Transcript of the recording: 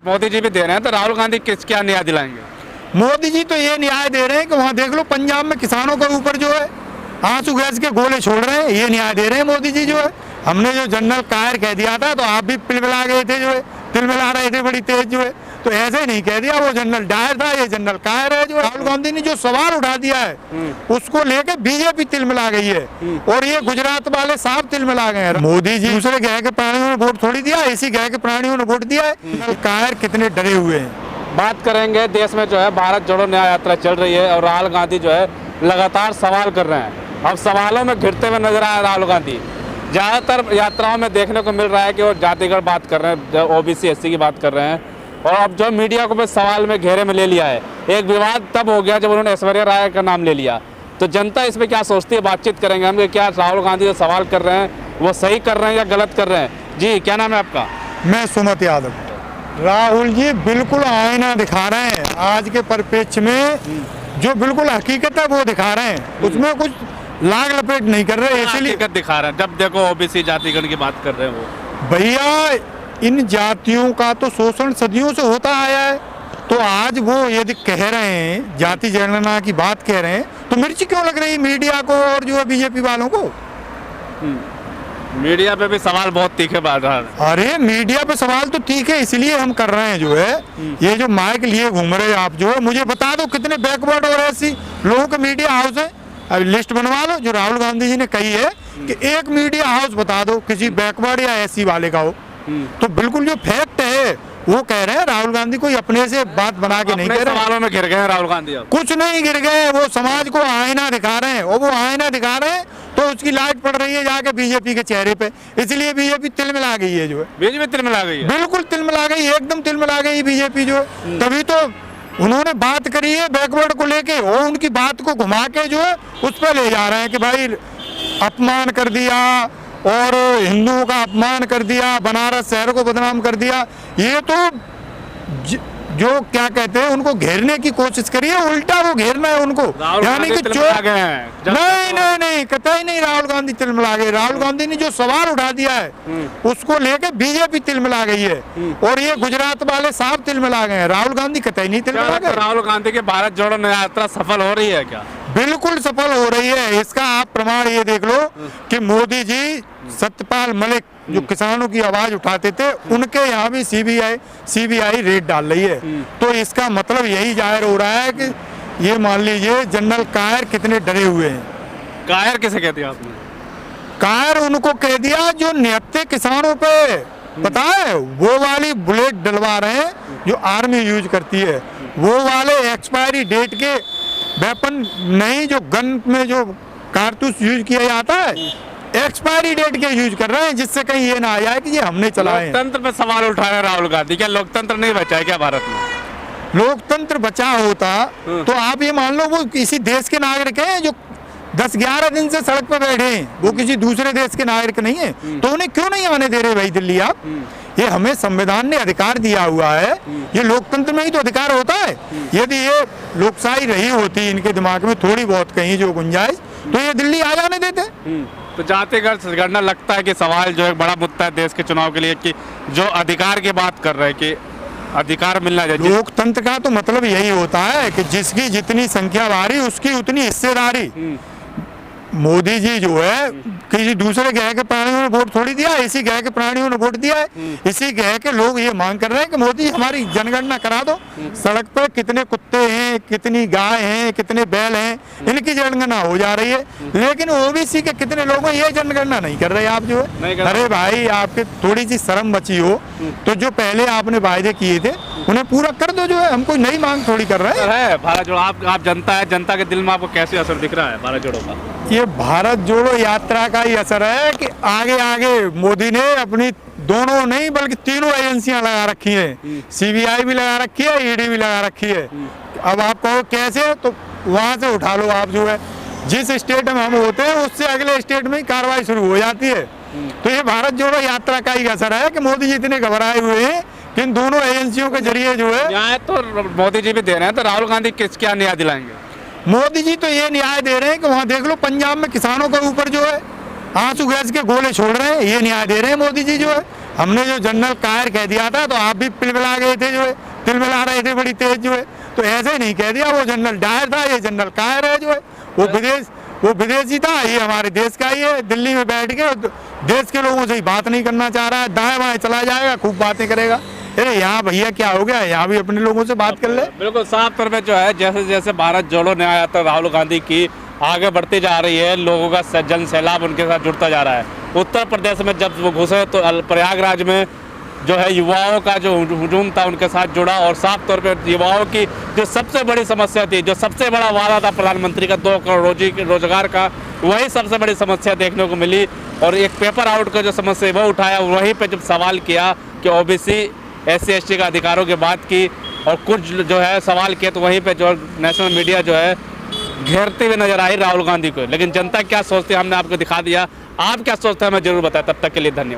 मोदी जी भी दे रहे हैं तो राहुल गांधी किस क्या न्याय दिलाएंगे? मोदी जी तो ये न्याय दे रहे हैं कि वहाँ देख लो पंजाब में किसानों के ऊपर जो है आंसू गैस के गोले छोड़ रहे हैं, ये न्याय दे रहे हैं मोदी जी जो है। हमने जो जनरल कायर कह दिया था तो आप भी तिलमिला गए थे जो है, तिलमिला रहे थे बड़ी तेज जो है, तो ऐसे ही नहीं कह दिया, वो जनरल डायर था, ये जनरल कायर है जो। राहुल गांधी ने जो सवाल उठा दिया है उसको लेके बीजेपी तिलमिला गई है और ये गुजरात वाले साफ तिलमिला गए हैं। मोदी जी दूसरे ग्रह के प्राणियों ने वोट थोड़ी दिया, इसी ग्रह के प्राणियों ने वोट दिया है। कायर कितने डरे हुए हैं। बात करेंगे देश में जो है भारत जोड़ो न्याय यात्रा चल रही है और राहुल गांधी जो है लगातार सवाल कर रहे हैं। अब सवालों में घिरते हुए नजर आए राहुल गांधी। ज़्यादातर यात्राओं में देखने को मिल रहा है कि वो जातिगत बात कर रहे हैं, ओबीसी एससी की बात कर रहे हैं और अब जो मीडिया को भी सवाल में घेरे में ले लिया है। एक विवाद तब हो गया जब उन्होंने ऐश्वर्या राय का नाम ले लिया। तो जनता इसमें क्या सोचती है, बातचीत करेंगे हम कि क्या राहुल गांधी जो सवाल कर रहे हैं वो सही कर रहे हैं या गलत कर रहे हैं। जी क्या नाम है आपका? मैं सुमत यादव। राहुल जी बिल्कुल आईना दिखा रहे हैं, आज के परिप्रेक्ष्य में जो बिल्कुल हकीकत है वो दिखा रहे हैं, उसमें कुछ लाग लपेट नहीं कर रहे, इसीलिए हकीकत दिखा रहे हैं। जब देखो ओबीसी जातिगण की बात कर रहे हैं वो। भैया इन जातियों का तो शोषण सदियों से होता आया है, तो आज वो यदि कह रहे हैं जाति जनगणना की बात कह रहे हैं तो मिर्ची क्यों लग रही मीडिया को और जो है बीजेपी वालों को? मीडिया पे भी सवाल बहुत तीखे बात है। अरे मीडिया पे सवाल तो ठीक है, इसलिए हम कर रहे हैं जो है, ये जो माइक लिए घूम रहे हैं आप जो है, मुझे बता दो कितने बैकवर्ड और ऐसी लोगों के मीडिया हाउस है, अब लिस्ट बनवा लो जो राहुल गांधी जी ने कही है कि एक मीडिया हाउस बता दो किसी बैकवर्ड या ऐसी वाले का हो। तो बिल्कुल जो फैक्ट है वो कह रहे हैं, राहुल गांधी कोई अपने से बात बना के नहीं कह रहे। सवालों में घिर गए हैं राहुल गांधी। कुछ नहीं गिर गए, वो समाज को आईना दिखा रहे हैं और वो आईना दिखा रहे हैं तो उसकी लाइट पड़ रही है जाके बीजेपी के चेहरे पे, इसलिए बीजेपी तिलमिला गई है जो है। बीजेपी तिलमिला गई है, बिल्कुल तिलमिला गई, एकदम तिलमिला गई बीजेपी जो है। तभी तो उन्होंने बात करी है बैकवर्ड को लेके और उनकी बात को घुमा के जो है उस पर ले जा रहे हैं कि भाई अपमान कर दिया और हिंदुओं का अपमान कर दिया, बनारस शहर को बदनाम कर दिया। ये तो जो क्या कहते हैं उनको घेरने की कोशिश करी है, उल्टा वो घेरना है उनको, यानी कि चोर नहीं कतई नहीं राहुल गांधी तिलमिला गए। राहुल गांधी ने जो सवाल उठा दिया है उसको लेके बीजेपी तिलमिला गई है और ये गुजरात वाले साफ तिलमिला गए हैं, राहुल गांधी कतई नहीं तिलमिला गए। राहुल गांधी के भारत जोड़ो न्याय यात्रा सफल हो रही है क्या? बिल्कुल सफल हो रही है, इसका आप प्रमाण ये देख लो कि मोदी जी सत्यपाल मलिक जो किसानों की आवाज उठाते थे उनके यहाँ भी सीबीआई रेड डाल रही है। तो इसका मतलब यही जाहिर हो रहा है कि ये मान लीजिए जनरल कायर कितने डरे हुए हैं। कायर किसे कहते हैं आपने? कायर उनको कह दिया जो निहत्थे किसानों पे, पता है वो वाली बुलेट डलवा रहे हैं जो आर्मी यूज करती है, वो वाले एक्सपायरी डेट के वेपन नहीं, जो गन में जो कारतूस यूज किया जाता है एक्सपायरी डेट के यूज कर रहे हैं, जिससे कहीं ये ना आ जाए कि ये हमने चलाए। लोकतंत्र पे सवाल उठा रहे राहुल गांधी, क्या लोकतंत्र नहीं बचा है क्या भारत में? लोकतंत्र बचा होता तो आप ये मान लो वो किसी देश के नागरिक हैं जो 10-11 दिन से सड़क पर बैठे हैं, वो किसी दूसरे देश के नागरिक नहीं है, तो उन्हें क्यों नहीं आने दे रहे भाई दिल्ली आप? ये हमें संविधान ने अधिकार दिया हुआ है, ये लोकतंत्र में ही तो अधिकार होता है। यदि ये लोकशाही रही होती इनके दिमाग में थोड़ी बहुत कहीं जो गुंजाइश, तो ये दिल्ली आ जाने देते। तो जातिगत गणना लगता है कि सवाल जो एक बड़ा मुद्दा है देश के चुनाव के लिए कि जो अधिकार की बात कर रहे हैं कि अधिकार मिलना चाहिए। लोकतंत्र का तो मतलब यही होता है कि जिसकी जितनी संख्या भारी उसकी उतनी हिस्सेदारी। मोदी जी जो है किसी दूसरे ग्रह के प्राणियों ने वोट थोड़ी दिया, इसी ग्रह के प्राणियों ने वोट दिया है। इसी ग्रह के लोग ये मांग कर रहे हैं कि मोदी हमारी जनगणना करा दो, सड़क पर कितने कुत्ते हैं, कितनी गाय हैं, कितने बैल हैं, इनकी जनगणना हो जा रही है, लेकिन ओबीसी के कितने लोग हैं ये जनगणना नहीं कर रहे आप जो है। अरे भाई आपके थोड़ी सी शर्म बची हो तो जो पहले आपने वायदे किए थे उन्हें पूरा कर दो, जो है हम कोई नई मांग थोड़ी कर रहे हैं। भारत जोड़ो आप जनता है, जनता के दिल में आपको कैसे असर दिख रहा है भारत जोड़ो का? ये भारत जोड़ो यात्रा का ही असर है कि आगे आगे मोदी ने अपनी दोनों नहीं बल्कि तीनों एजेंसियां लगा रखी हैं, सीबीआई भी लगा रखी है, ईडी भी लगा रखी है। अब आप कहो कैसे, तो वहां से उठा लो आप जो है, जिस स्टेट में हम होते हैं उससे अगले स्टेट में ही कार्रवाई शुरू हो जाती है। तो ये भारत जोड़ो यात्रा का ही असर है कि मोदी जी इतने घबराए हुए हैं कि इन दोनों एजेंसियों के जरिए जो है न्याय तो मोदी जी भी दे रहे हैं, तो राहुल गांधी किस क्या न्याय दिलाएंगे? मोदी जी तो ये न्याय दे रहे हैं कि वहाँ देख लो पंजाब में किसानों के ऊपर जो है आंसू गैस के गोले छोड़ रहे हैं, ये न्याय दे रहे हैं मोदी जी जो है। हमने जो जनरल कायर कह दिया था तो आप भी तिलमिला गए थे, जो है तिलमिला रहे थे बड़ी तेज, जो है तो ऐसे नहीं कह दिया। वो जनरल डायर था, ये जनरल कायर है, जो है वो विदेशी था, ये हमारे देश का ही है। दिल्ली में बैठ के देश के लोगों से ही बात नहीं करना चाह रहा है, दाएं बाएं चला जाएगा, खूब बातें करेगा। अरे यहाँ भैया क्या हो गया, यहाँ भी अपने लोगों से बात कर ले। बिल्कुल साफ तौर पे जो है जैसे जैसे भारत जोड़ो न्याय यात्रा राहुल गांधी की आगे बढ़ती जा रही है, लोगों का जन सैलाब उनके साथ जुड़ता जा रहा है। उत्तर प्रदेश में जब वो घुसे तो प्रयागराज में जो है युवाओं का जो हुजूम था उनके साथ जुड़ा, और साफ तौर पे युवाओं की जो सबसे बड़ी समस्या थी, जो सबसे बड़ा वादा था प्रधानमंत्री का 2 करोड़ रोजगार का, वही सबसे बड़ी समस्या देखने को मिली। और एक पेपर आउट का जो समस्या वो उठाया, वहीं पे जब सवाल किया कि ओबीसी SC/ST का अधिकारों की बात की और कुछ जो है सवाल किए, तो वहीं पे जो नेशनल मीडिया जो है घेरते हुए नजर आई राहुल गांधी को। लेकिन जनता क्या सोचती है हमने आपको दिखा दिया। आप क्या सोचते हैं हमें जरूर बताएं। तब तक के लिए धन्यवाद।